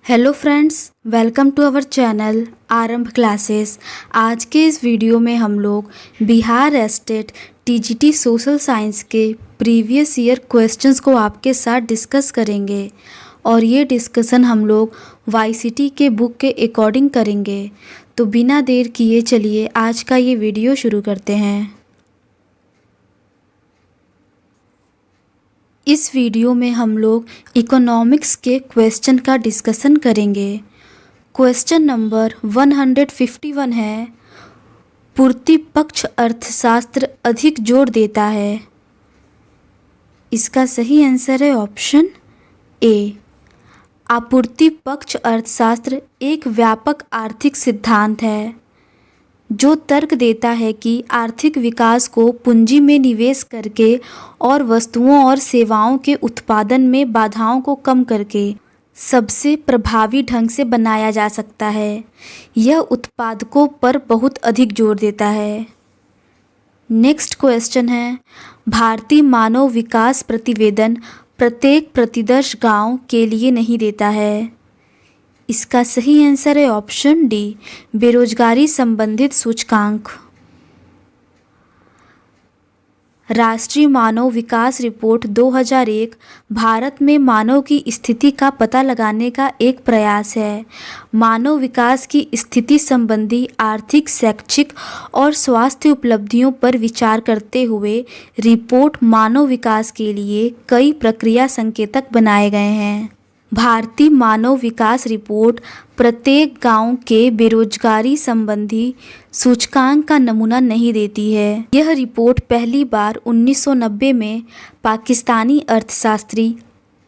Hello friends, welcome to our channel Aarambh classes. आज के इस वीडियो में हम लोग Bihar state TGT social science के प्रीवियस ईयर क्वेश्चंस को आपके साथ डिस्कस करेंगे और ये डिस्कशन हम लोग वाईसीटी के बुक के अकॉर्डिंग करेंगे। तो बिना देर किए चलिए आज का ये वीडियो शुरू करते हैं। इस वीडियो में हम लोग इकोनॉमिक्स के क्वेश्चन का डिस्कशन करेंगे। क्वेश्चन नंबर 151 है, पूर्ति पक्ष अर्थशास्त्र अधिक जोर देता है। इसका सही आंसर है ऑप्शन ए। आपूर्ति पक्ष अर्थशास्त्र एक व्यापक आर्थिक सिद्धांत है जो तर्क देता है कि आर्थिक विकास को पूंजी में निवेश करके और वस्तुओं और सेवाओं के उत्पादन में बाधाओं को कम करके सबसे प्रभावी ढंग से बनाया जा सकता है। यह उत्पादकों पर बहुत अधिक जोर देता है। नेक्स्ट क्वेश्चन है, भारतीय मानव विकास प्रतिवेदन प्रत्येक प्रतिदर्श गांव के लिए नहीं देता है। इसका सही आंसर है ऑप्शन डी, बेरोजगारी संबंधित सूचकांक। राष्ट्रीय मानव विकास रिपोर्ट 2001 भारत में मानव की स्थिति का पता लगाने का एक प्रयास है। मानव विकास की स्थिति संबंधी आर्थिक, शैक्षिक और स्वास्थ्य उपलब्धियों पर विचार करते हुए रिपोर्ट मानव विकास के लिए कई प्रक्रिया संकेतक बनाए गए हैं। भारतीय मानव विकास रिपोर्ट प्रत्येक गांव के बेरोजगारी संबंधी सूचकांक का नमूना नहीं देती है। यह रिपोर्ट पहली बार 1990 में पाकिस्तानी अर्थशास्त्री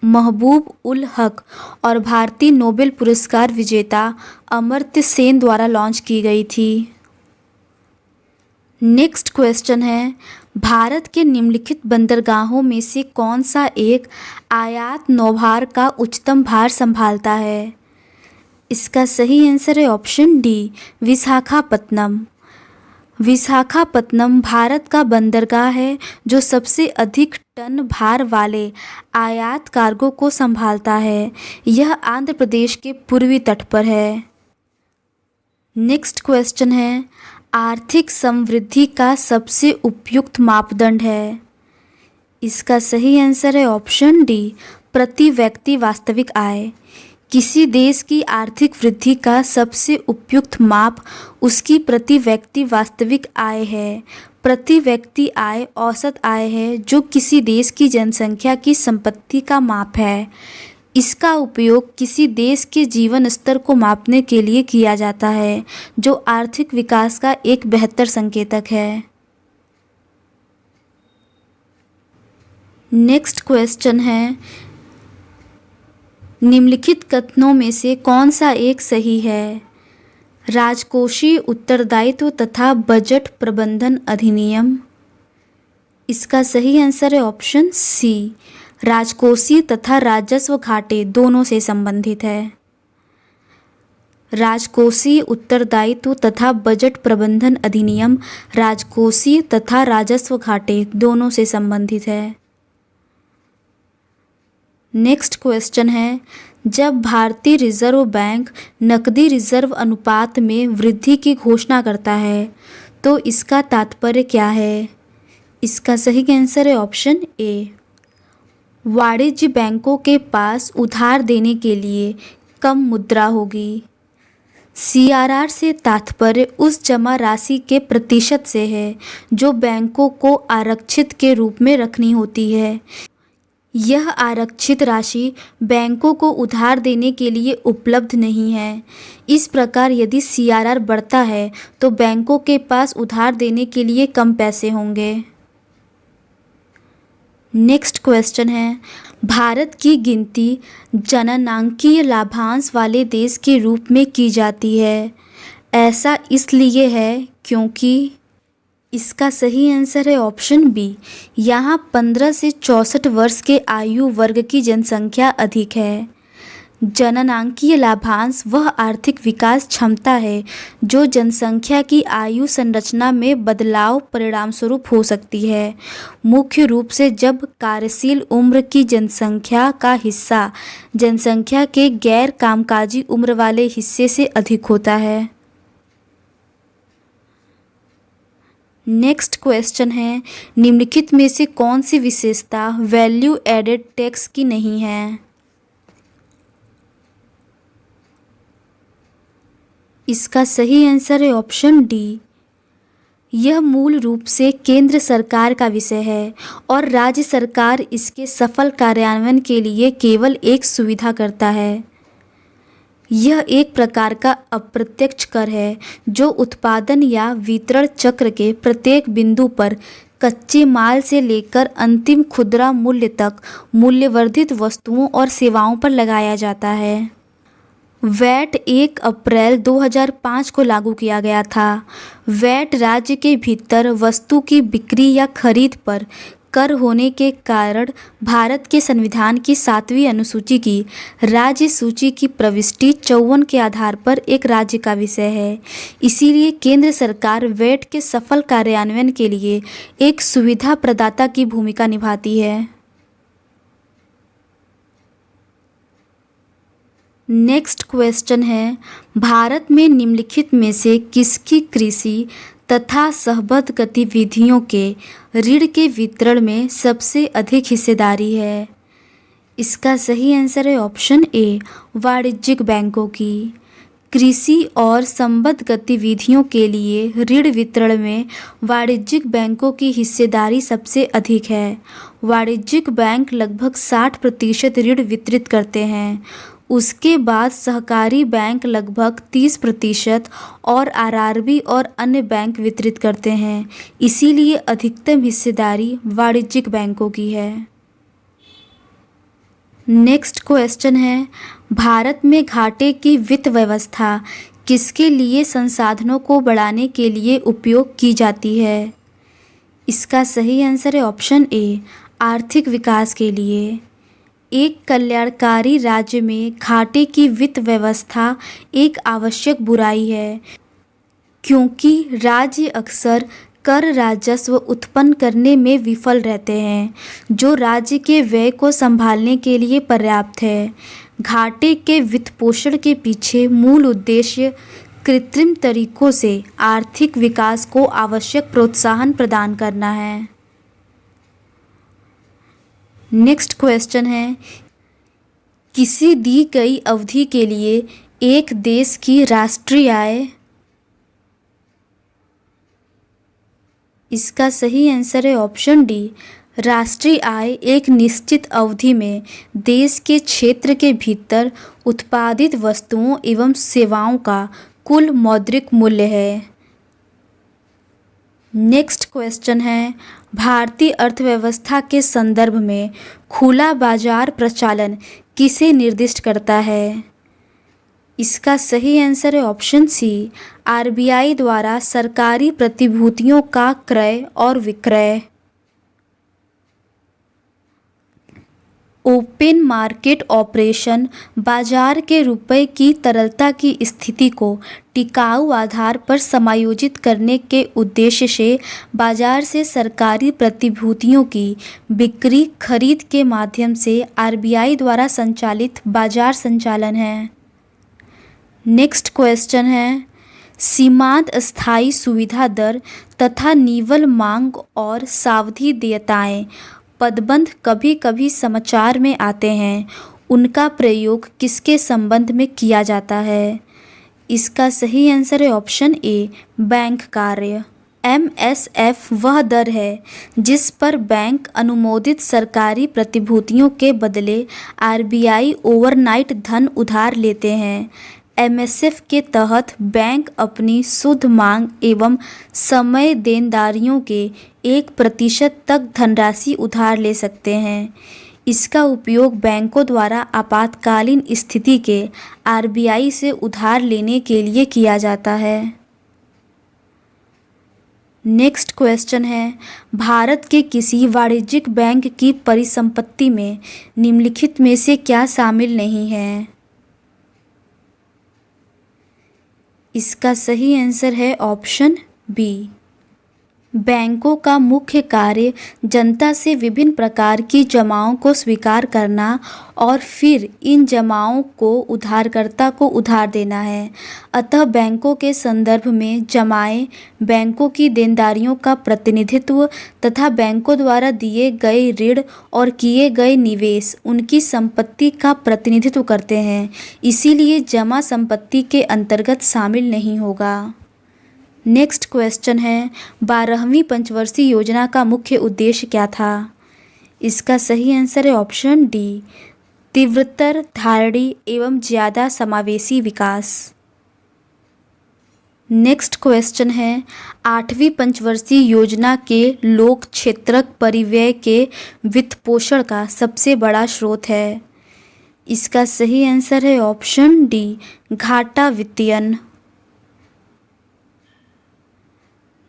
महबूब उल हक और भारतीय नोबेल पुरस्कार विजेता अमर्त्य सेन द्वारा लॉन्च की गई थी। नेक्स्ट क्वेश्चन है, भारत के निम्नलिखित बंदरगाहों में से कौन सा एक आयात नौभार का उच्चतम भार संभालता है। इसका सही आंसर है ऑप्शन डी, विशाखापत्तनम। विशाखापत्तनम भारत का बंदरगाह है जो सबसे अधिक टन भार वाले आयात कार्गो को संभालता है। यह आंध्र प्रदेश के पूर्वी तट पर है। नेक्स्ट क्वेश्चन है, आर्थिक समृद्धि का सबसे उपयुक्त मापदंड है। इसका सही आंसर है ऑप्शन डी, प्रति व्यक्ति वास्तविक आय। किसी देश की आर्थिक वृद्धि का सबसे उपयुक्त माप उसकी प्रति व्यक्ति वास्तविक आय है। प्रति व्यक्ति आय औसत आय है जो किसी देश की जनसंख्या की संपत्ति का माप है। इसका उपयोग किसी देश के जीवन स्तर को मापने के लिए किया जाता है जो आर्थिक विकास का एक बेहतर संकेतक है। नेक्स्ट क्वेश्चन है, निम्नलिखित कथनों में से कौन सा एक सही है। राजकोषीय उत्तरदायित्व तथा बजट प्रबंधन अधिनियम। इसका सही आंसर है ऑप्शन सी, राजकोषीय तथा राजस्व घाटे दोनों से संबंधित है। राजकोषीय उत्तरदायित्व तथा बजट प्रबंधन अधिनियम राजकोषीय तथा राजस्व घाटे दोनों से संबंधित है। नेक्स्ट क्वेश्चन है, जब भारतीय रिजर्व बैंक नकदी रिजर्व अनुपात में वृद्धि की घोषणा करता है तो इसका तात्पर्य क्या है। इसका सही आंसर है ऑप्शन ए, वाणिज्य बैंकों के पास उधार देने के लिए कम मुद्रा होगी। सीआरआर से तात्पर्य उस जमा राशि के प्रतिशत से है जो बैंकों को आरक्षित के रूप में रखनी होती है। यह आरक्षित राशि बैंकों को उधार देने के लिए उपलब्ध नहीं है। इस प्रकार यदि सीआरआर बढ़ता है तो बैंकों के पास उधार देने के लिए कम पैसे होंगे। नेक्स्ट क्वेश्चन है, भारत की गिनती जननांकीय लाभांश वाले देश के रूप में की जाती है। ऐसा इसलिए है क्योंकि। इसका सही आंसर है ऑप्शन बी, यहाँ 15 से 64 वर्ष के आयु वर्ग की जनसंख्या अधिक है। जननांकीय लाभांश वह आर्थिक विकास क्षमता है जो जनसंख्या की आयु संरचना में बदलाव परिणामस्वरूप हो सकती है, मुख्य रूप से जब कार्यशील उम्र की जनसंख्या का हिस्सा जनसंख्या के गैर कामकाजी उम्र वाले हिस्से से अधिक होता है। नेक्स्ट क्वेश्चन है, निम्नलिखित में से कौन सी विशेषता वैल्यू एडेड टैक्स की नहीं है? इसका सही आंसर है ऑप्शन डी। यह मूल रूप से केंद्र सरकार का विषय है और राज्य सरकार इसके सफल कार्यान्वयन के लिए केवल एक सुविधा करता है। यह एक प्रकार का अप्रत्यक्ष कर है जो उत्पादन या वितरण चक्र के प्रत्येक बिंदु पर कच्चे माल से लेकर अंतिम खुदरा मूल्य तक मूल्यवर्धित वस्तुओं और सेवाओं पर लगाया जाता है। वैट 1 अप्रैल 2005 को लागू किया गया था। वैट राज्य के भीतर वस्तु की बिक्री या खरीद पर कर होने के कारण भारत के संविधान की 7वीं अनुसूची की राज्य सूची की प्रविष्टि 54 के आधार पर एक राज्य का विषय है। इसीलिए केंद्र सरकार वैट के सफल कार्यान्वयन के लिए एक सुविधा प्रदाता की भूमिका निभाती है। नेक्स्ट क्वेश्चन है, भारत में निम्नलिखित में से किसकी कृषि तथा सहबद्ध गतिविधियों के ऋण के वितरण में सबसे अधिक हिस्सेदारी है? इसका सही आंसर है ऑप्शन ए, वाणिज्यिक बैंकों की। कृषि और संबद्ध गतिविधियों के लिए ऋण वितरण में वाणिज्यिक बैंकों की हिस्सेदारी सबसे अधिक है। वाणिज्यिक बैंक लगभग 60% ऋण वितरित करते हैं। उसके बाद सहकारी बैंक लगभग 30% और आरआरबी और अन्य बैंक वितरित करते हैं। इसीलिए अधिकतम हिस्सेदारी वाणिज्यिक बैंकों की है। नेक्स्ट क्वेश्चन है, भारत में घाटे की वित्त व्यवस्था किसके लिए संसाधनों को बढ़ाने के लिए उपयोग की जाती है? इसका सही आंसर है ऑप्शन ए, आर्थिक विकास के लिए। एक कल्याणकारी राज्य में घाटे की वित्त व्यवस्था एक आवश्यक बुराई है, क्योंकि राज्य अक्सर कर राजस्व उत्पन्न करने में विफल रहते हैं, जो राज्य के व्यय को संभालने के लिए पर्याप्त है। घाटे के वित्तपोषण के पीछे मूल उद्देश्य कृत्रिम तरीकों से आर्थिक विकास को आवश्यक प्रोत्साहन प्रदान करना है। नेक्स्ट क्वेश्चन है, किसी दी गई अवधि के लिए एक देश की राष्ट्रीय आय? इसका सही आंसर है ऑप्शन डी, राष्ट्रीय आय एक निश्चित अवधि में देश के क्षेत्र के भीतर उत्पादित वस्तुओं एवं सेवाओं का कुल मौद्रिक मूल्य है। नेक्स्ट क्वेश्चन है, भारतीय अर्थव्यवस्था के संदर्भ में खुला बाजार प्रचलन किसे निर्दिष्ट करता है? इसका सही आंसर है ऑप्शन सी, आरबीआई द्वारा सरकारी प्रतिभूतियों का क्रय और विक्रय। ओपन मार्केट ऑपरेशन बाजार के रुपए की तरलता की स्थिति को टिकाऊ आधार पर समायोजित करने के उद्देश्य से बाजार से सरकारी प्रतिभूतियों की बिक्री खरीद के माध्यम से आरबीआई द्वारा संचालित बाजार संचालन है। नेक्स्ट क्वेश्चन है, सीमांत स्थायी सुविधा दर तथा निवल मांग और सावधि देयताएं पदबंध कभी कभी समाचार में आते हैं, उनका प्रयोग किसके संबंध में किया जाता है? इसका सही आंसर है ऑप्शन ए, बैंक कार्य। एमएसएफ वह दर है जिस पर बैंक अनुमोदित सरकारी प्रतिभूतियों के बदले आरबीआई ओवरनाइट धन उधार लेते हैं। एमएसएफ के तहत बैंक अपनी शुद्ध मांग एवं समय देनदारियों के 1% तक धनराशि उधार ले सकते हैं। इसका उपयोग बैंकों द्वारा आपातकालीन स्थिति के आरबीआई से उधार लेने के लिए किया जाता है। नेक्स्ट क्वेश्चन है, भारत के किसी वाणिज्यिक बैंक की परिसंपत्ति में निम्नलिखित में से क्या शामिल नहीं है? इसका सही आंसर है ऑप्शन बी। बैंकों का मुख्य कार्य जनता से विभिन्न प्रकार की जमाओं को स्वीकार करना और फिर इन जमाओं को उधारकर्ता को उधार देना है। अतः बैंकों के संदर्भ में जमाएं बैंकों की देनदारियों का प्रतिनिधित्व तथा बैंकों द्वारा दिए गए ऋण और किए गए निवेश उनकी संपत्ति का प्रतिनिधित्व करते हैं, इसीलिए जमा संपत्ति के अंतर्गत शामिल नहीं होगा। नेक्स्ट क्वेश्चन है, 12वीं पंचवर्षीय योजना का मुख्य उद्देश्य क्या था? इसका सही आंसर है ऑप्शन डी, तीव्रतर, धारणी एवं ज़्यादा समावेशी विकास। नेक्स्ट क्वेश्चन है, 8वीं पंचवर्षीय योजना के लोक क्षेत्रक परिव्यय के वित्तपोषण का सबसे बड़ा स्रोत है। इसका सही आंसर है ऑप्शन डी, घाटा वित्तीयन।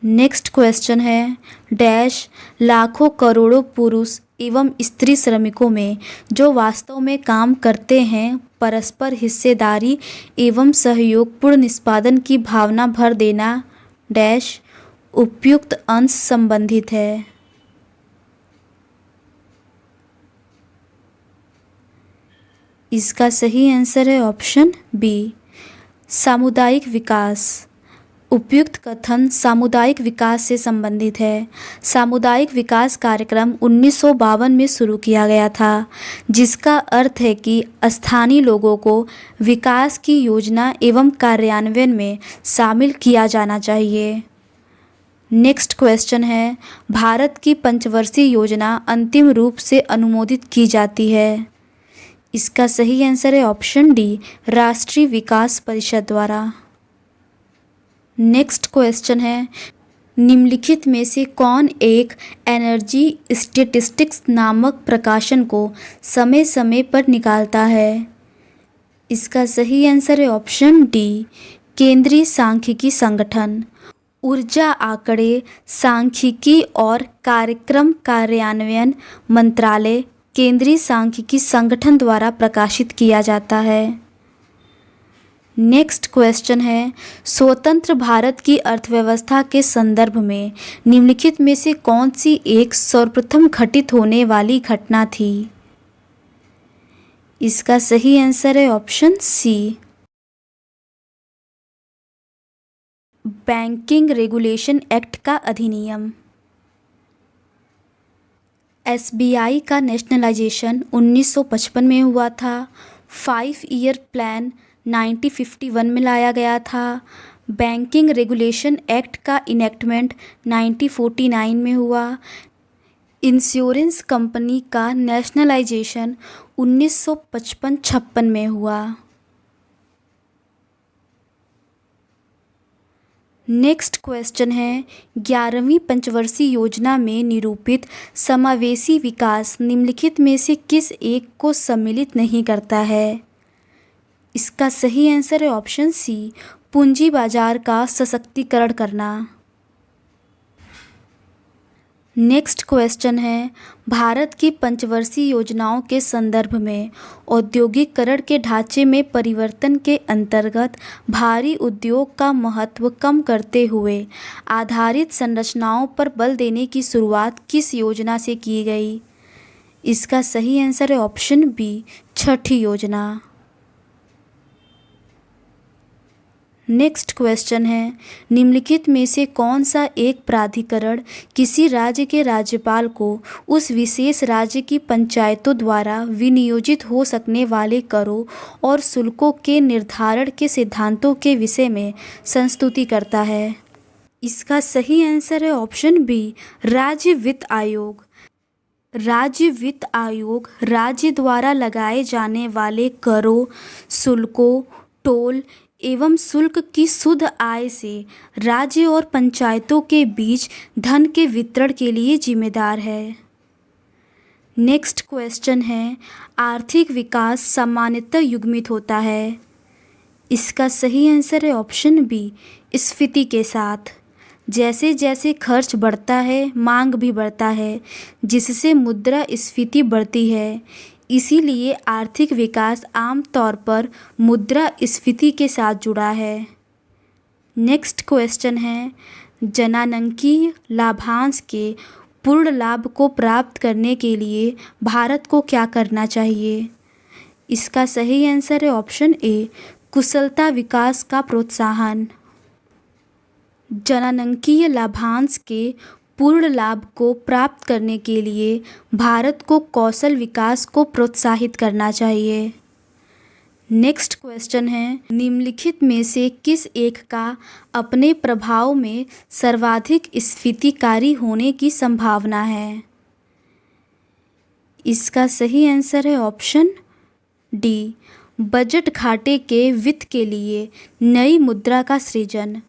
नेक्स्ट क्वेश्चन है, डैश लाखों करोड़ों पुरुष एवं स्त्री श्रमिकों में जो वास्तव में काम करते हैं परस्पर हिस्सेदारी एवं सहयोगपूर्ण निष्पादन की भावना भर देना डैश उपयुक्त अंश संबंधित है। इसका सही आंसर है ऑप्शन बी, सामुदायिक विकास। उपयुक्त कथन सामुदायिक विकास से संबंधित है। सामुदायिक विकास कार्यक्रम 1952 में शुरू किया गया था, जिसका अर्थ है कि स्थानीय लोगों को विकास की योजना एवं कार्यान्वयन में शामिल किया जाना चाहिए। नेक्स्ट क्वेश्चन है, भारत की पंचवर्षीय योजना अंतिम रूप से अनुमोदित की जाती है। इसका सही आंसर है ऑप्शन डी, राष्ट्रीय विकास परिषद द्वारा। नेक्स्ट क्वेश्चन है, निम्नलिखित में से कौन एक एनर्जी स्टैटिस्टिक्स नामक प्रकाशन को समय समय पर निकालता है? इसका सही आंसर है ऑप्शन डी, केंद्रीय सांख्यिकी संगठन। ऊर्जा आंकड़े सांख्यिकी और कार्यक्रम कार्यान्वयन मंत्रालय केंद्रीय सांख्यिकी संगठन द्वारा प्रकाशित किया जाता है। नेक्स्ट क्वेश्चन है, स्वतंत्र भारत की अर्थव्यवस्था के संदर्भ में निम्नलिखित में से कौन सी एक सर्वप्रथम घटित होने वाली घटना थी? इसका सही आंसर है option C, banking regulation act का अधिनियम। एसबीआई का नेशनलाइजेशन 1955 में हुआ था। 5 ईयर प्लान 1951 में लाया गया था। बैंकिंग रेगुलेशन एक्ट का इनेक्टमेंट 1949 में हुआ। इंश्योरेंस कंपनी का नेशनलाइजेशन 1955-56 में हुआ। नेक्स्ट क्वेश्चन है, 11वीं पंचवर्षीय योजना में निरूपित समावेशी विकास निम्नलिखित में से किस एक को सम्मिलित नहीं करता है? इसका सही आंसर है ऑप्शन सी, पूंजी बाजार का सशक्तिकरण करना। नेक्स्ट क्वेश्चन है, भारत की पंचवर्षीय योजनाओं के संदर्भ में औद्योगिकरण के ढांचे में परिवर्तन के अंतर्गत भारी उद्योग का महत्व कम करते हुए आधारित संरचनाओं पर बल देने की शुरुआत किस योजना से की गई? इसका सही आंसर है ऑप्शन बी, छठी योजना। नेक्स्ट क्वेश्चन है, निम्नलिखित में से कौन सा एक प्राधिकरण किसी राज्य के राज्यपाल को उस विशेष राज्य की पंचायतों द्वारा विनियोजित हो सकने वाले करों और शुल्कों के निर्धारण के सिद्धांतों के विषय में संस्तुति करता है? इसका सही आंसर है ऑप्शन बी, राज्य वित्त आयोग। राज्य वित्त आयोग राज्य द्वारा लगाए जाने वाले करों, शुल्कों, टोल एवं शुल्क की शुद्ध आय से राज्य और पंचायतों के बीच धन के वितरण के लिए जिम्मेदार है। नेक्स्ट क्वेश्चन है, आर्थिक विकास सामान्यतः युग्मित होता है। इसका सही आंसर है ऑप्शन बी, स्फीति के साथ। जैसे जैसे खर्च बढ़ता है मांग भी बढ़ता है, जिससे मुद्रा स्फीति बढ़ती है। इसीलिए आर्थिक विकास आमतौर पर मुद्रा स्फीति के साथ जुड़ा है। नेक्स्ट क्वेश्चन है, जनांकीय लाभांश के पूर्ण लाभ को प्राप्त करने के लिए भारत को क्या करना चाहिए? इसका सही आंसर है ऑप्शन ए, कुशलता विकास का प्रोत्साहन। जनांकीय लाभांश के पूर्ण लाभ को प्राप्त करने के लिए भारत को कौशल विकास को प्रोत्साहित करना चाहिए। नेक्स्ट क्वेश्चन है, निम्नलिखित में से किस एक का अपने प्रभाव में सर्वाधिक स्फीतिकारी होने की संभावना है? इसका सही आंसर है ऑप्शन डी, बजट घाटे के वित्त के लिए नई मुद्रा का सृजन।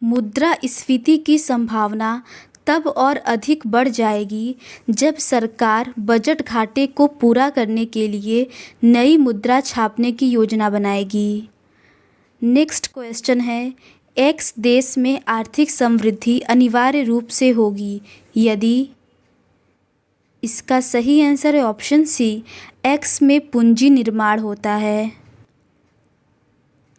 मुद्रास्फीति की संभावना तब और अधिक बढ़ जाएगी जब सरकार बजट घाटे को पूरा करने के लिए नई मुद्रा छापने की योजना बनाएगी। नेक्स्ट क्वेश्चन है, एक्स देश में आर्थिक समृद्धि अनिवार्य रूप से होगी यदि? इसका सही आंसर है ऑप्शन सी, एक्स में पूंजी निर्माण होता है।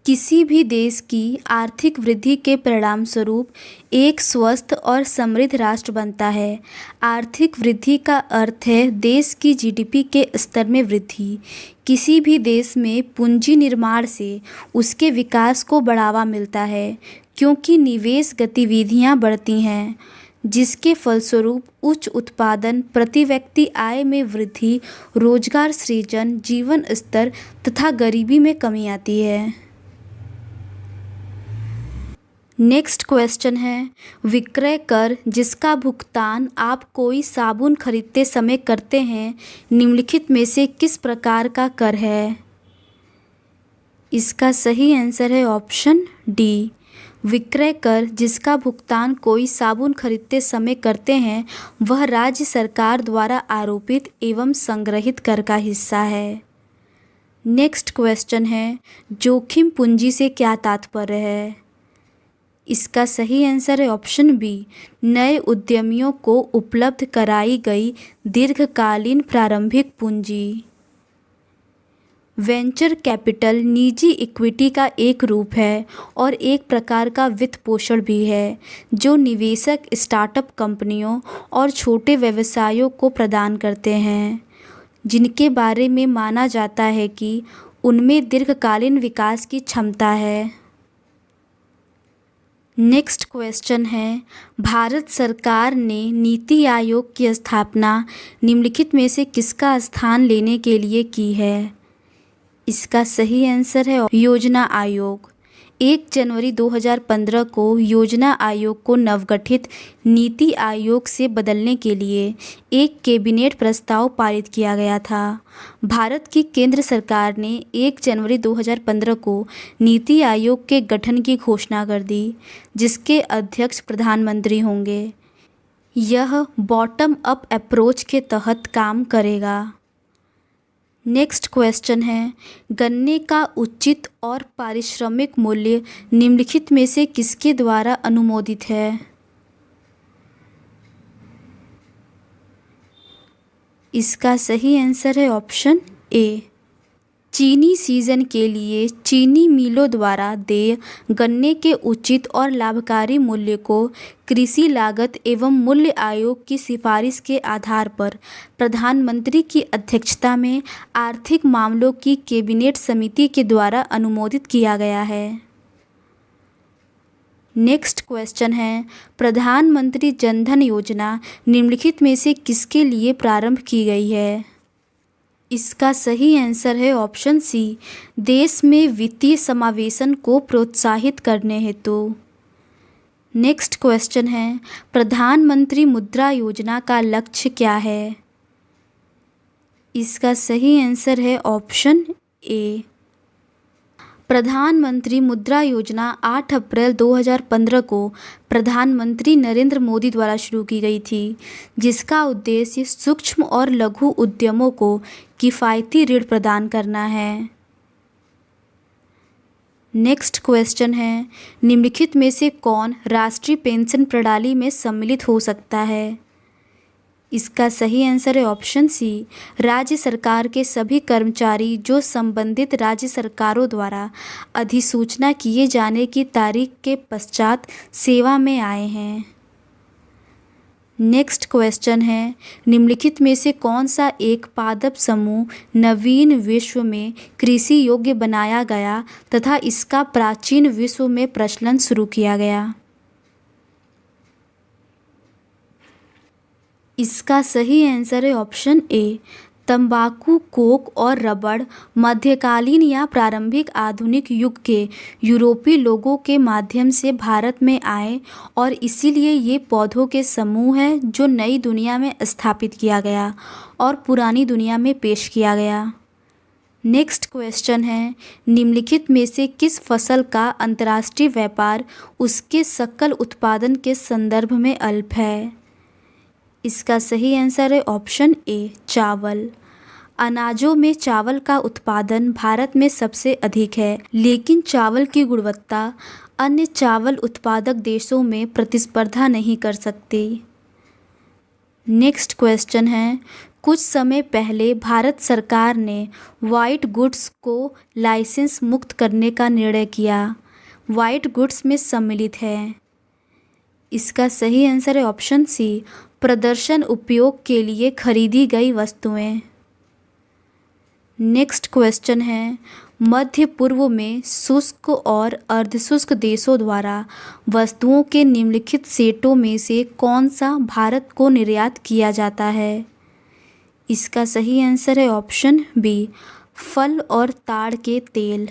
किसी भी देश की आर्थिक वृद्धि के परिणामस्वरूप एक स्वस्थ और समृद्ध राष्ट्र बनता है। आर्थिक वृद्धि का अर्थ है देश की जीडीपी के स्तर में वृद्धि। किसी भी देश में पूंजी निर्माण से उसके विकास को बढ़ावा मिलता है क्योंकि निवेश गतिविधियां बढ़ती हैं, जिसके फलस्वरूप उच्च उत्पादन, प्रति व्यक्ति आय में वृद्धि, रोजगार सृजन, जीवन स्तर तथा गरीबी में कमी आती है। नेक्स्ट क्वेश्चन है, विक्रय कर जिसका भुगतान आप कोई साबुन खरीदते समय करते हैं निम्नलिखित में से किस प्रकार का कर है? इसका सही आंसर है ऑप्शन डी, विक्रय कर जिसका भुगतान कोई साबुन खरीदते समय करते हैं वह राज्य सरकार द्वारा आरोपित एवं संग्रहित कर का हिस्सा है। नेक्स्ट क्वेश्चन है, जोखिम पूंजी से क्या तात्पर्य है? इसका सही आंसर है ऑप्शन बी, नए उद्यमियों को उपलब्ध कराई गई दीर्घकालीन प्रारंभिक पूंजी। वेंचर कैपिटल निजी इक्विटी का एक रूप है और एक प्रकार का वित्त पोषण भी है जो निवेशक स्टार्टअप कंपनियों और छोटे व्यवसायों को प्रदान करते हैं, जिनके बारे में माना जाता है कि उनमें दीर्घकालीन विकास की क्षमता है। नेक्स्ट क्वेश्चन है, भारत सरकार ने नीति आयोग की स्थापना निम्नलिखित में से किसका स्थान लेने के लिए की है? इसका सही आंसर है योजना आयोग। 1 जनवरी 2015 को योजना आयोग को नवगठित नीति आयोग से बदलने के लिए एक कैबिनेट प्रस्ताव पारित किया गया था। भारत की केंद्र सरकार ने 1 जनवरी 2015 को नीति आयोग के गठन की घोषणा कर दी, जिसके अध्यक्ष प्रधानमंत्री होंगे। यह बॉटम अप अप्रोच के तहत काम करेगा। नेक्स्ट क्वेश्चन है, गन्ने का उचित और पारिश्रमिक मूल्य निम्नलिखित में से किसके द्वारा अनुमोदित है? इसका सही आंसर है ऑप्शन ए, चीनी सीजन के लिए चीनी मिलों द्वारा देय गन्ने के उचित और लाभकारी मूल्य को कृषि लागत एवं मूल्य आयोग की सिफारिश के आधार पर प्रधानमंत्री की अध्यक्षता में आर्थिक मामलों की कैबिनेट समिति के द्वारा अनुमोदित किया गया है। नेक्स्ट क्वेश्चन है, प्रधानमंत्री जन धन योजना निम्नलिखित में से किसके लिए प्रारंभ की गई है? इसका सही आंसर है ऑप्शन सी, देश में वित्तीय समावेशन को प्रोत्साहित करने हेतु। नेक्स्ट क्वेश्चन है, प्रधानमंत्री मुद्रा योजना का लक्ष्य क्या है? इसका सही आंसर है ऑप्शन ए, प्रधानमंत्री मुद्रा योजना 8 अप्रैल 2015 को प्रधानमंत्री नरेंद्र मोदी द्वारा शुरू की गई थी, जिसका उद्देश्य सूक्ष्म और लघु उद्यमों को किफ़ायती ऋण प्रदान करना है। नेक्स्ट क्वेश्चन है, निम्नलिखित में से कौन राष्ट्रीय पेंशन प्रणाली में सम्मिलित हो सकता है? इसका सही आंसर है ऑप्शन सी, राज्य सरकार के सभी कर्मचारी जो संबंधित राज्य सरकारों द्वारा अधिसूचना किए जाने की तारीख के पश्चात सेवा में आए हैं। नेक्स्ट क्वेश्चन है, निम्नलिखित में से कौन सा एक पादप समूह नवीन विश्व में कृषि योग्य बनाया गया तथा इसका प्राचीन विश्व में प्रचलन शुरू किया गया? इसका सही आंसर है ऑप्शन ए, तंबाकू, कोक और रबड़ मध्यकालीन या प्रारंभिक आधुनिक युग के यूरोपीय लोगों के माध्यम से भारत में आए और इसीलिए ये पौधों के समूह हैं जो नई दुनिया में स्थापित किया गया और पुरानी दुनिया में पेश किया गया। नेक्स्ट क्वेश्चन है, निम्नलिखित में से किस फसल का अंतर्राष्ट्रीय व्यापार उसके सकल उत्पादन के संदर्भ में अल्प है? इसका सही आंसर है ऑप्शन ए, चावल। अनाजों में चावल का उत्पादन भारत में सबसे अधिक है, लेकिन चावल की गुणवत्ता अन्य चावल उत्पादक देशों में प्रतिस्पर्धा नहीं कर सकती। नेक्स्ट क्वेश्चन है, कुछ समय पहले भारत सरकार ने व्हाइट गुड्स को लाइसेंस मुक्त करने का निर्णय किया। व्हाइट गुड्स में सम्मिलित है। इसका सही आंसर है ऑप्शन सी, प्रदर्शन उपयोग के लिए खरीदी गई वस्तुएं। नेक्स्ट क्वेश्चन है, मध्य पूर्व में शुष्क और अर्धशुष्क देशों द्वारा वस्तुओं के निम्नलिखित सेटों में से कौन सा भारत को निर्यात किया जाता है? इसका सही आंसर है ऑप्शन बी, फल और ताड़ के तेल।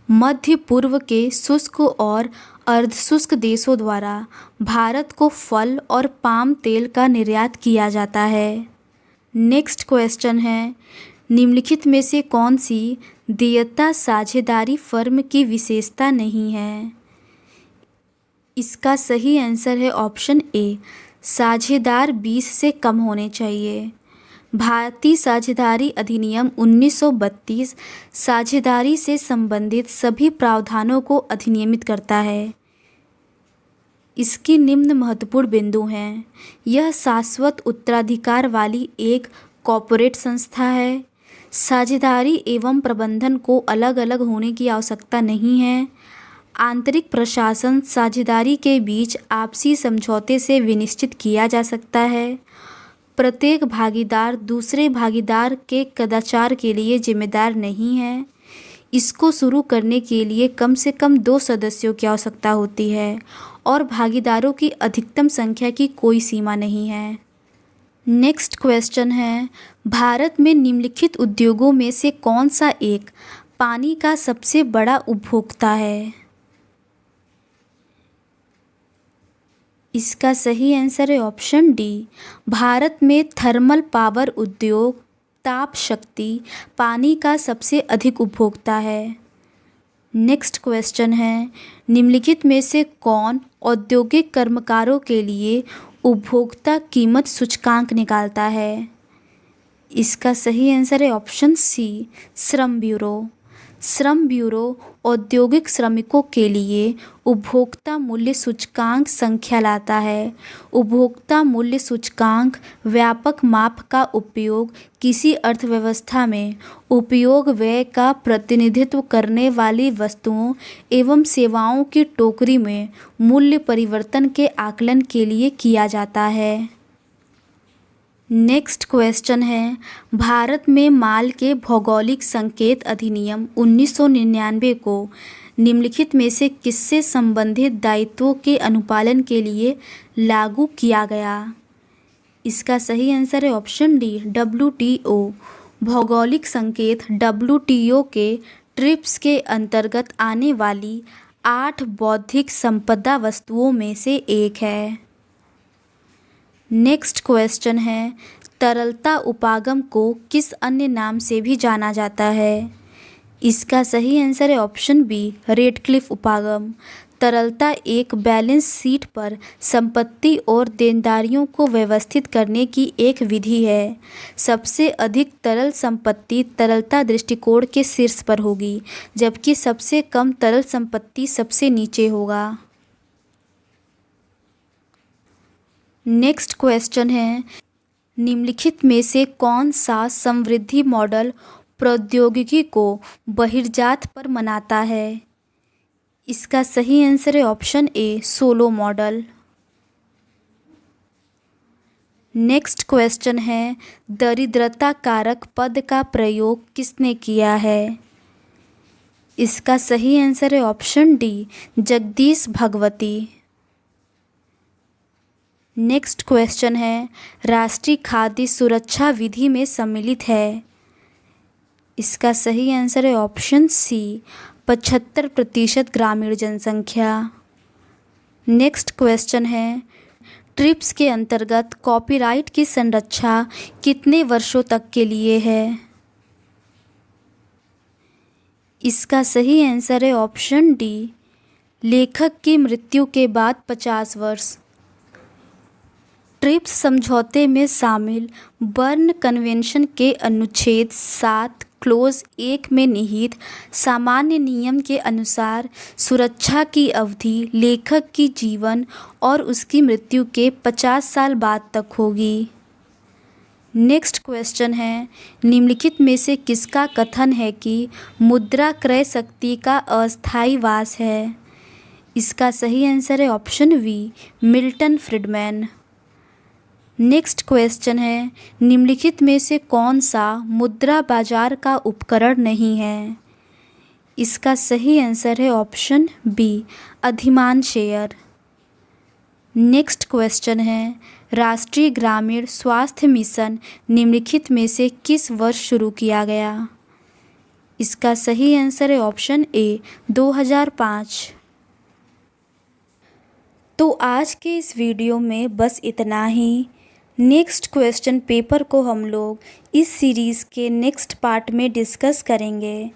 मध्य पूर्व के शुष्क और अर्धशुष्क देशों द्वारा भारत को फल और पाम तेल का निर्यात किया जाता है। नेक्स्ट क्वेश्चन है, निम्नलिखित में से कौन सी देयता साझेदारी फर्म की विशेषता नहीं है? इसका सही आंसर है ऑप्शन ए, साझेदार 20 से कम होने चाहिए। भारतीय साझेदारी अधिनियम 1932 साझेदारी से संबंधित सभी प्रावधानों को अधिनियमित करता है। इसकी निम्न महत्वपूर्ण बिंदु हैं, यह शाश्वत उत्तराधिकार वाली एक कॉर्पोरेट संस्था है, साझेदारी एवं प्रबंधन को अलग अलग होने की आवश्यकता नहीं है, आंतरिक प्रशासन साझेदारी के बीच आपसी समझौते से विनिश्चित किया जा सकता है, प्रत्येक भागीदार दूसरे भागीदार के कदाचार के लिए जिम्मेदार नहीं है, इसको शुरू करने के लिए कम से कम 2 सदस्यों की आवश्यकता होती है और भागीदारों की अधिकतम संख्या की कोई सीमा नहीं है। नेक्स्ट क्वेश्चन है, भारत में निम्नलिखित उद्योगों में से कौन सा एक पानी का सबसे बड़ा उपभोक्ता है? इसका सही आंसर है ऑप्शन डी, भारत में थर्मल पावर उद्योग ताप शक्ति पानी का सबसे अधिक उपभोक्ता है। नेक्स्ट क्वेश्चन है, निम्नलिखित में से कौन औद्योगिक कर्मकारों के लिए उपभोक्ता कीमत सूचकांक निकालता है? इसका सही आंसर है ऑप्शन सी, श्रम ब्यूरो। श्रम ब्यूरो औद्योगिक श्रमिकों के लिए उपभोक्ता मूल्य सूचकांक संख्या लाता है। उपभोक्ता मूल्य सूचकांक व्यापक माप का उपयोग किसी अर्थव्यवस्था में उपयोग व्यय का प्रतिनिधित्व करने वाली वस्तुओं एवं सेवाओं की टोकरी में मूल्य परिवर्तन के आकलन के लिए किया जाता है। नेक्स्ट क्वेश्चन है, भारत में माल के भौगोलिक संकेत अधिनियम 1999 को निम्नलिखित में से किससे संबंधित दायित्वों के अनुपालन के लिए लागू किया गया? इसका सही आंसर है ऑप्शन डी, WTO। भौगोलिक संकेत WTO के ट्रिप्स के अंतर्गत आने वाली 8 बौद्धिक संपदा वस्तुओं में से एक है। नेक्स्ट क्वेश्चन है, तरलता उपागम को किस अन्य नाम से भी जाना जाता है? इसका सही आंसर है ऑप्शन बी, रेडक्लिफ उपागम। तरलता एक बैलेंस शीट पर संपत्ति और देनदारियों को व्यवस्थित करने की एक विधि है। सबसे अधिक तरल संपत्ति तरलता दृष्टिकोण के शीर्ष पर होगी, जबकि सबसे कम तरल संपत्ति सबसे नीचे होगा। नेक्स्ट क्वेश्चन है, निम्नलिखित में से कौन सा समृद्धि मॉडल प्रौद्योगिकी को बहिर्जात पर मनाता है? इसका सही आंसर है option A, Solow model. Next question है, दरिद्रता कारक पद का प्रयोग किसने किया है? इसका सही आंसर है option D, Jagdish Bhagwati. Next question है, राष्ट्रीय खाद्य सुरक्षा विधि में सम्मिलित है। इसका सही आंसर है ऑप्शन सी, 75% ग्रामीण जनसंख्या। नेक्स्ट क्वेश्चन है, ट्रिप्स के अंतर्गत कॉपीराइट की संरक्षा कितने वर्षों तक के लिए है? इसका सही आंसर है ऑप्शन डी, लेखक की मृत्यु के बाद 50 वर्ष। ट्रिप्स समझौते में शामिल बर्न कन्वेंशन के अनुच्छेद 7 क्लोज 1 में निहित सामान्य नियम के अनुसार सुरक्षा की अवधि लेखक की जीवन और उसकी मृत्यु के 50 साल बाद तक होगी। नेक्स्ट क्वेश्चन है, निम्नलिखित में से किसका कथन है कि मुद्रा क्रय शक्ति का अस्थायी वास है? इसका सही आंसर है option B, Milton Friedman. Next question है, निम्नलिखित में से कौन सा मुद्रा बाजार का उपकरण नहीं है? इसका सही आंसर है ऑप्शन बी, अधिमान शेयर। नेक्स्ट क्वेश्चन है, राष्ट्रीय ग्रामीण स्वास्थ्य मिशन निम्नलिखित में से किस वर्ष शुरू किया गया? इसका सही आंसर है ऑप्शन ए, 2005। तो आज के इस वीडियो में बस इतना ही। नेक्स्ट क्वेश्चन पेपर को हम लोग इस सीरीज़ के नेक्स्ट पार्ट में डिस्कस करेंगे।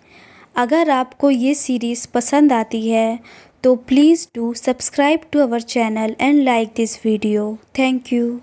अगर आपको ये सीरीज़ पसंद आती है तो please do subscribe to our channel and like this video. Thank you.